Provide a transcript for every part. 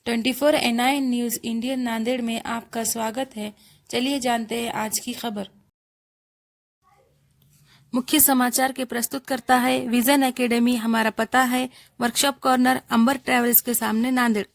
24NI news Indian Nanded में आपका स्वागत है। चलिए जानते हैं आज की खबर। मुख्य समाचार के प्रस्तुत करता है विजन एकेडमी, हमारा पता है वर्कशॉप कॉर्नर, अंबर ट्रेवल्स के सामने, Nanded.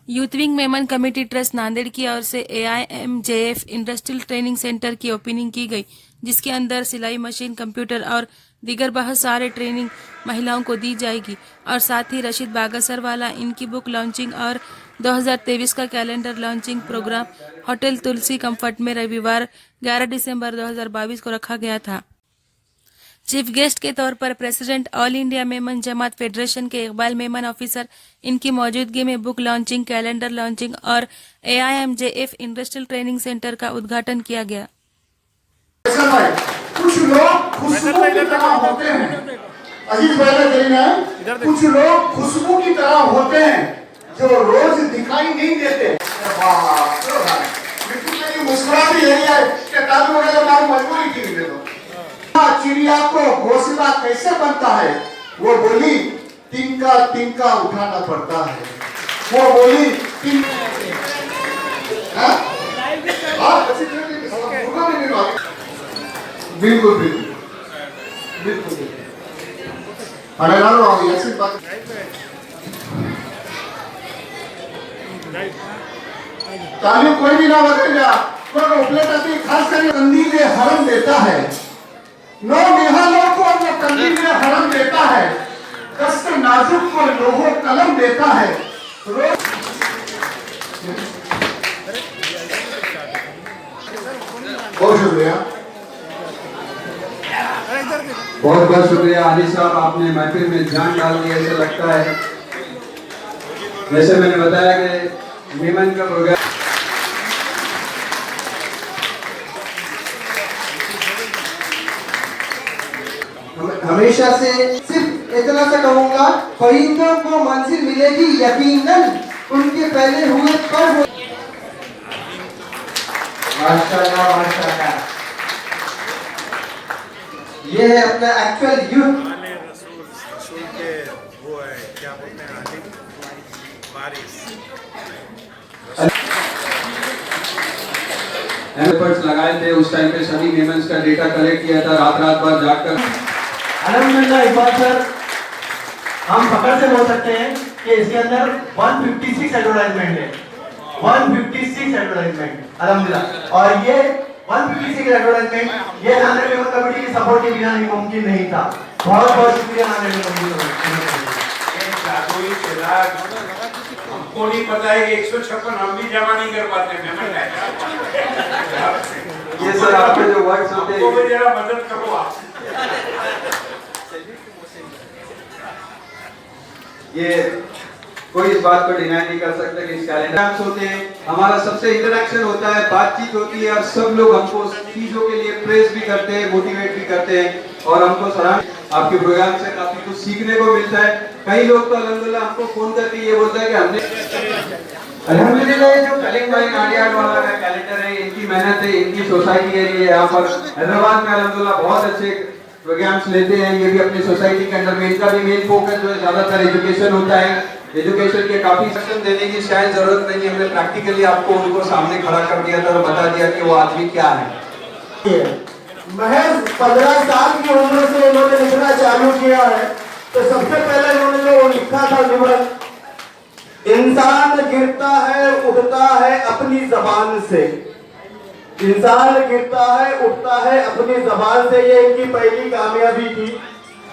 Youth wing Memon committee trust Nanded की ओर से AIMJF इंडस्ट्रियल ट्रेनिंग सेंटर की ओपनिंग की गई, जिसके अंदर सिलाई मशीन, कंप्यूटर और दीगर बहुत सारे ट्रेनिंग महिलाओं को दी जाएगी। और साथ ही रशीद बागासर वाला इनकी बुक लॉन्चिंग और 2023 का कैलेंडर लॉन्चिंग प्रोग्राम होटल तुलसी कंफर्ट में रविवार 11 दिसंबर 2022 को रखा गया था। चीफ गेस्ट के तौर पर president all India Memon Jamaat federation के इकबाल मेमन ऑफिसर इनकी मौजूदगी में बुक लॉन्चिंग, कैलेंडर लॉन्चिंग और AIMJF इंडस्ट्रियल ट्रेनिंग सेंटर का उद्घाटन किया गया। कुछ लोग खुशबू की तरह होते हैं, अजीज भाई, कुछ लोग खुशबू की तरह होते हैं जो रोज दिखाई नहीं देते। मुस्कुरा भी है मजबूरी थी। चिड़िया को घोंसला कैसे बनता है? वो बोली तिनका तिनका उठाना पड़ता है। वो बोली बिल्कुल बिल्कुल बिल्कुल अरे बात तालियों कोई भी ना बदलेगा। उपलेटाती खास करके कंदील हरम देता है, नो निहालों को वो कंदील हरम देता है, कष्ट नाजुक को लोहो कलम देता है। बहुत शुक्रिया, बहुत बहुत शुक्रिया आदि साहब, आपने महफिल में जान डाल दी ऐसा लगता है। जैसे मैंने बताया कि मेमन का प्रोग्राम हमेशा से सिर्फ इतना सा कहूंगा, परिंदों को मंजिल मिलेगी यकीनन उनके पहले हुए पर। माशाल्लाह माशाल्लाह, ये है अपना एक्चुअल यूथ। रसूल के वो है, क्या बोलते हैं, आलिम वारिस। एफर्ट्स लगाए थे उस टाइम पे, सभी मेमन्स का डेटा कलेक्ट किया था, रात भर जागकर। अल्हम्दुलिल्लाह इकबाल सर, हम फकर से बोल सकते हैं कि इसके अंदर 156 एडवर्टाइजमेंट है, 156 एडवर्टाइजमेंट अल्हम्दुलिल्लाह। और ये 156 एडवर्टाइजमेट ये नांदेड़ मेमन कमेटी की सपोर्ट के बिना नहीं मुमकिन नहीं था। बहुत बहुत शुक्रिया नांदेड़ मेमन कमेटी। हमको नहीं पता है कि 156 हम भी जमा नहीं कर पाते मेमन का। ये सर आपके जो वर्ड्स होते हैं, वो जरा मदद करो आप। ये कोई इस बात को डिनाई नहीं कर सकता कि इस कैलेंडर होते हैं, हमारा सबसे इंटरेक्शन होता है, बातचीत होती है और सब लोग हमको चीजों के लिए प्रेस भी करते हैं, मोटिवेट भी करते हैं और हमको सराहना। आपके प्रोग्राम से काफी कुछ सीखने को मिलता है। कई लोग तो अल्हम्दुलिल्लाह हमको फोन करके ये बोलता है कि हमने अल्हम्दुलिल्लाह जो कलिंग भाई नाडियाड वाला का कैलेंडर है, इनकी मेहनत है, इनकी सोसाइटी है। ये यहाँ पर हैदराबाद में अल्हम्दुलिल्लाह बहुत अच्छे प्रोग्राम्स लेते हैं। ये भी अपनी सोसाइटी के अंदर में इनका भी मेन फोकस जो है ज्यादातर एजुकेशन होता है। एजुकेशन के काफी सेक्शन देने की शायद जरूरत नहीं, हमने प्रैक्टिकली आपको उनको सामने खड़ा कर दिया था और बता दिया कि वो आदमी क्या है। महज 15 साल की उम्र से उन्होंने लिखना चालू किया है। तो सबसे पहले उन्होंने जो लिखा था निबंध, इंसान गिरता है उठता है अपनी जबान से, इंसान गिरता है उठता है अपनी जबान से। ये इनकी पहली कामयाबी थी।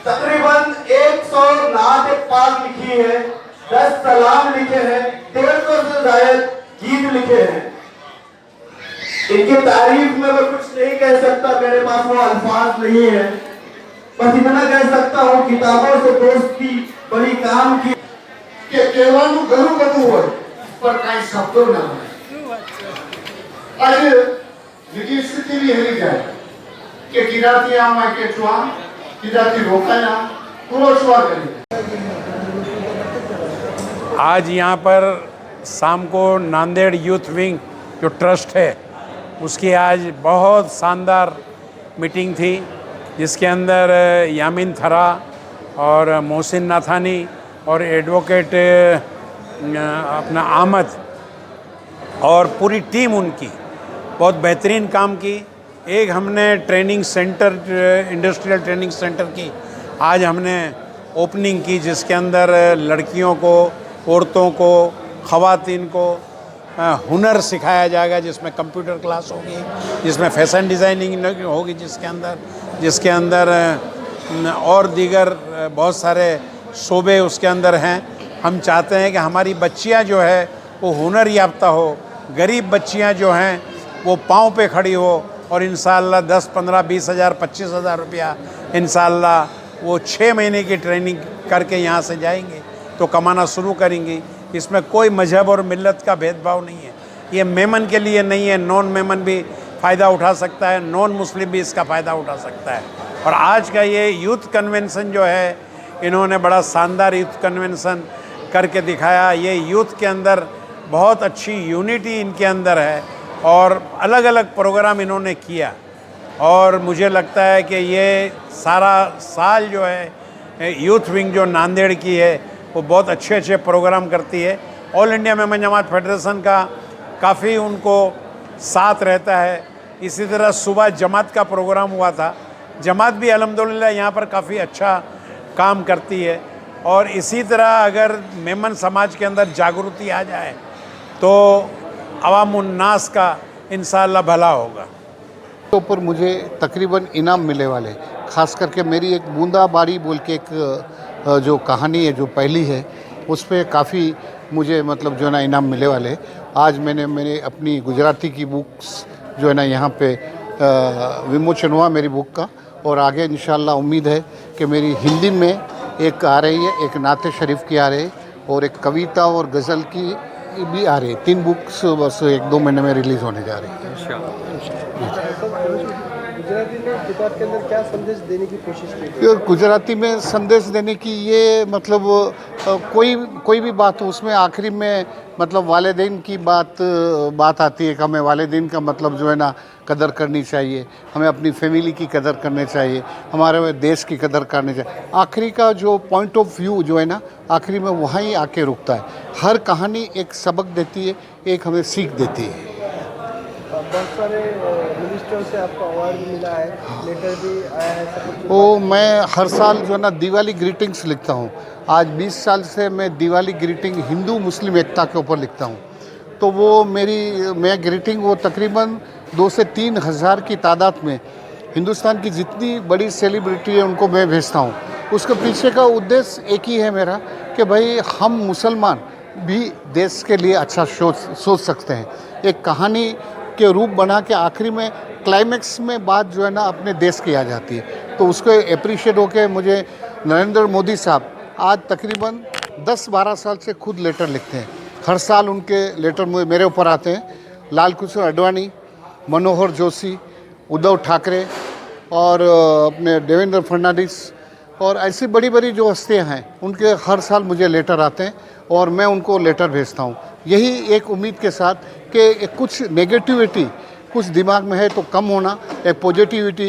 तकरीबन 100 नात पाक लिखी है, 10 सलाम लिखे हैं, 150 से ज्यादा गीत लिखे हैं। इनकी तारीफ में मैं कुछ नहीं कह सकता, मेरे पास वो अल्फाज नहीं है। बस इतना कह सकता हूँ, किताबों से दोस्ती बड़ी काम की के केवल घरू બધું હોય पर कई शब्दों न आज બીજી સ્થિતિ भी हेरी जाए कि किराती आमा के चुआ किराती रोकाया पूरा चुआ करी। आज यहाँ पर शाम को नांदेड़ यूथ विंग जो ट्रस्ट है उसकी आज बहुत शानदार मीटिंग थी, जिसके अंदर यामीन थरा और मोहसिन नाथानी और एडवोकेट अपना आमद और पूरी टीम उनकी बहुत बेहतरीन काम की। एक हमने training centre, industrial training centre की आज हमने ओपनिंग की, जिसके अंदर लड़कियों को, औरतों को, ख़वातीन को हुनर सिखाया जाएगा, जिसमें कंप्यूटर क्लास होगी, जिसमें फैशन डिज़ाइनिंग होगी, जिसके अंदर और दीगर बहुत सारे शोबे उसके अंदर हैं। हम चाहते हैं कि हमारी बच्चियां जो है वो हुनर याफ्ता हो, गरीब बच्चियां जो हैं वो पाँव पे खड़ी हो और इंशाअल्लाह 10, 15, 20 हज़ार, 25 हज़ार रुपया इंशाअल्लाह वो 6 महीने की ट्रेनिंग करके यहाँ से जाएंगे तो कमाना शुरू करेंगी। इसमें कोई मजहब और मिल्लत का भेदभाव नहीं है। ये मेमन के लिए नहीं है, नॉन मेमन भी फ़ायदा उठा सकता है, नॉन मुस्लिम भी इसका फ़ायदा उठा सकता है। और आज का ये यूथ कन्वेंशन जो है, इन्होंने बड़ा शानदार यूथ कन्वेंशन करके दिखाया। ये यूथ के अंदर बहुत अच्छी यूनिटी इनके अंदर है और अलग अलग प्रोग्राम इन्होंने किया। और मुझे लगता है कि ये सारा साल जो है यूथ विंग जो नांदेड़ की है वो बहुत अच्छे अच्छे प्रोग्राम करती है। All India Memon Jamaat federation का काफ़ी उनको साथ रहता है। इसी तरह सुबह जमात का प्रोग्राम हुआ था। जमात भी अल्हम्दुलिल्लाह यहाँ पर काफ़ी अच्छा काम करती है। और इसी तरह अगर मेमन समाज के अंदर जागृति आ जाए तो अवामुन्नास का इंशाअल्लाह भला होगा। तो पर मुझे तकरीबन इनाम मिले वाले, ख़ास करके मेरी एक बूंदाबाड़ी बोल के एक जो कहानी है जो पहली है उस पर काफ़ी मुझे मतलब जो है ना इनाम मिले वाले। आज मैंने मेरे अपनी गुजराती की बुक्स जो है ना यहाँ पे विमोचन हुआ मेरी बुक का। और आगे इंशाल्लाह उम्मीद है कि मेरी हिंदी में एक आ रही है, एक नाते शरीफ की आ रही है और एक कविता और गज़ल की भी आ रही है। 3 बुक्स बस 1-2 महीने में रिलीज़ होने जा रही है। गुजराती में किताब के अंदर क्या संदेश देने की कोशिश की? गुजराती में संदेश देने की ये मतलब कोई भी बात हो उसमें आखिरी में मतलब वालिदैन की बात आती है कि हमें वालिदैन का मतलब जो है ना कदर करनी चाहिए, हमें अपनी फैमिली की कदर करनी चाहिए, हमारे देश की कदर करनी चाहिए। आखिरी का जो पॉइंट ऑफ व्यू जो है ना आखिरी में वहाँ ही आके रुकता है। हर कहानी एक सबक देती है, एक हमें सीख देती है। बहुत सारे मिनिस्टर से आपको अवार्ड भी मिला है, लेटर भी आया है, सब कुछ। वो मैं हर साल जो है ना दिवाली ग्रीटिंग्स लिखता हूँ। आज 20 साल से मैं दिवाली ग्रीटिंग हिंदू मुस्लिम एकता के ऊपर लिखता हूँ। तो वो मैं ग्रीटिंग वो तकरीबन 2 से 3 हज़ार की तादाद में हिंदुस्तान की जितनी बड़ी सेलिब्रिटी है उनको मैं भेजता हूँ। उसके पीछे का उद्देश्य एक ही है मेरा कि भाई हम मुसलमान भी देश के लिए अच्छा सोच सकते हैं। एक कहानी के रूप बना के आखिरी में क्लाइमेक्स में बात जो है ना अपने देश की आ जाती है। तो उसको अप्रिशिएट होके मुझे नरेंद्र मोदी साहब आज तकरीबन 10-12 साल से खुद लेटर लिखते हैं। हर साल उनके लेटर मेरे ऊपर आते हैं। लाल कृष्ण आडवाणी, मनोहर जोशी, उद्धव ठाकरे और अपने देवेंद्र फडणवीस और ऐसी बड़ी बड़ी जो हस्तियाँ हैं उनके हर साल मुझे लेटर आते हैं और मैं उनको लेटर भेजता हूँ। यही एक उम्मीद के साथ कि कुछ नेगेटिविटी कुछ दिमाग में है तो कम होना, एक पॉजिटिविटी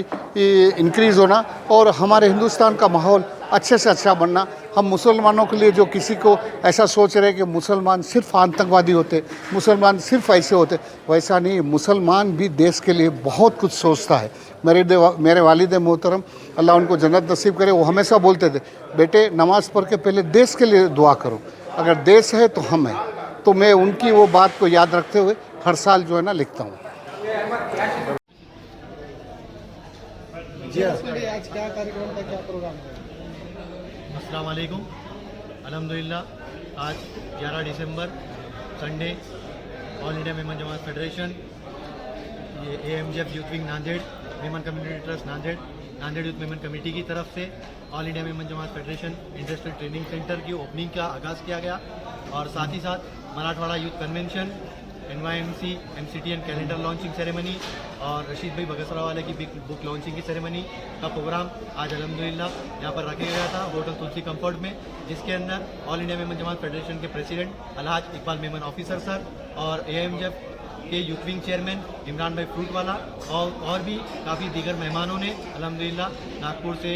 इंक्रीज़ होना और हमारे हिंदुस्तान का माहौल अच्छे से अच्छा बनना। हम मुसलमानों के लिए जो किसी को ऐसा सोच रहे कि मुसलमान सिर्फ आतंकवादी होते, मुसलमान सिर्फ ऐसे होते, वैसा नहीं। मुसलमान भी देश के लिए बहुत कुछ सोचता है। मेरे वालिद मोहतरम अल्लाह उनको जन्नत नसीब करे, वो हमेशा बोलते थे बेटे नमाज़ पढ़ के पहले देश के लिए दुआ करो, अगर देश है तो हम हैं। तो मैं उनकी वो बात को याद रखते हुए हर साल जो है ना लिखता हूँ। जी आज क्या कार्यक्रम था, क्या प्रोग्राम था? अस्सलाम वालेकुम। अल्हम्दुलिल्लाह आज 11 दिसंबर Sunday all India Memon Jamaat federation, ये AMJF youth wing Nanded, Memon community trust Nanded, Nanded youth Memon committee की तरफ से all India Memon Jamaat federation industrial training centre की ओपनिंग का आगाज़ किया गया और साथ ही साथ Marathwada youth convention, NYMC, MCTN calendar launching ceremony और रशीद भाई बगसरा वाले की बुक लॉन्चिंग की सेरेमनी का प्रोग्राम आज अल्हम्दुलिल्लाह यहाँ पर रखा गया था होटल तुलसी कंफर्ट में, जिसके अंदर all India Memon Jamaat federation के president Alhaj Iqbal Memon officer sir और AMJF के यूथ विंग चेयरमैन इमरान भाई फ्रूट वाला और भी काफ़ी दीगर मेहमानों ने अल्हम्दुलिल्लाह नागपुर से,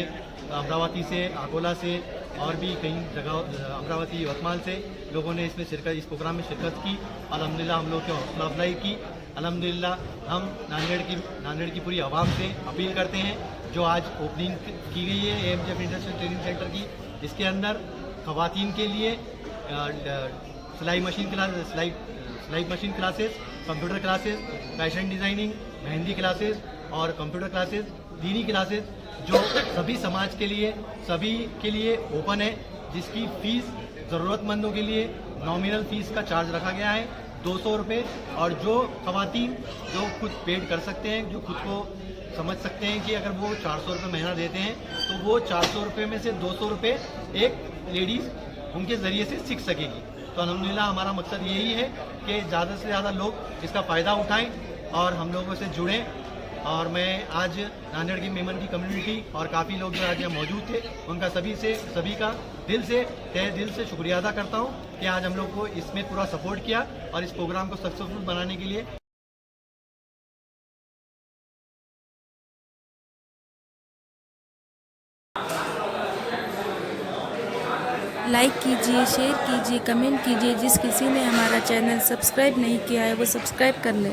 अमरावती से, अकोला से, और भी कई जगह अमरावती यवतमाल से लोगों ने इस प्रोग्राम में शिरकत की। अल्हम्दुलिल्लाह हम लोग की हौसला अफजाई की। अल्हम्दुलिल्लाह हम नांदेड़ की पूरी आवाम से अपील करते हैं, जो आज ओपनिंग की गई है AMJF इंडस्ट्रियल ट्रेनिंग सेंटर की, इसके अंदर ख़वातीन के लिए सिलाई machine classes, computer classes, fashion designing, mehndi classes और कंप्यूटर क्लासेस, दीनी क्लासेस, जो सभी समाज के लिए ओपन है, जिसकी फ़ीस ज़रूरतमंदों के लिए नॉमिनल फ़ीस का चार्ज रखा गया है 200 रुपये। और जो ख़वातीन जो खुद पेड कर सकते हैं, जो खुद को समझ सकते हैं कि अगर वो 400 रुपये महीना देते हैं तो वो 400 रुपये में से 200 रुपये एक लेडीज़ उनके ज़रिए से सीख सकेगी। तो अल्हम्दुलिल्लाह हमारा मकसद यही है कि ज़्यादा से ज़्यादा लोग इसका फ़ायदा उठाएं और हम लोगों से जुड़ें। और मैं आज नांदेड़ की मेमन की कम्युनिटी और काफ़ी लोग जो आज यहाँ मौजूद थे, उनका सभी का तहे दिल से शुक्रिया अदा करता हूँ कि आज हम लोग को इसमें पूरा सपोर्ट किया और इस प्रोग्राम को सक्सेसफुल बनाने के लिए। लाइक कीजिए, शेयर कीजिए, कमेंट कीजिए। जिस किसी ने हमारा चैनल सब्सक्राइब नहीं किया है वो सब्सक्राइब कर ले।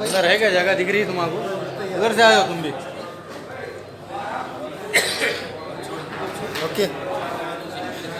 उधर है क्या जगह दिख रही है तुमको? उधर से आ जाओ तुम भी।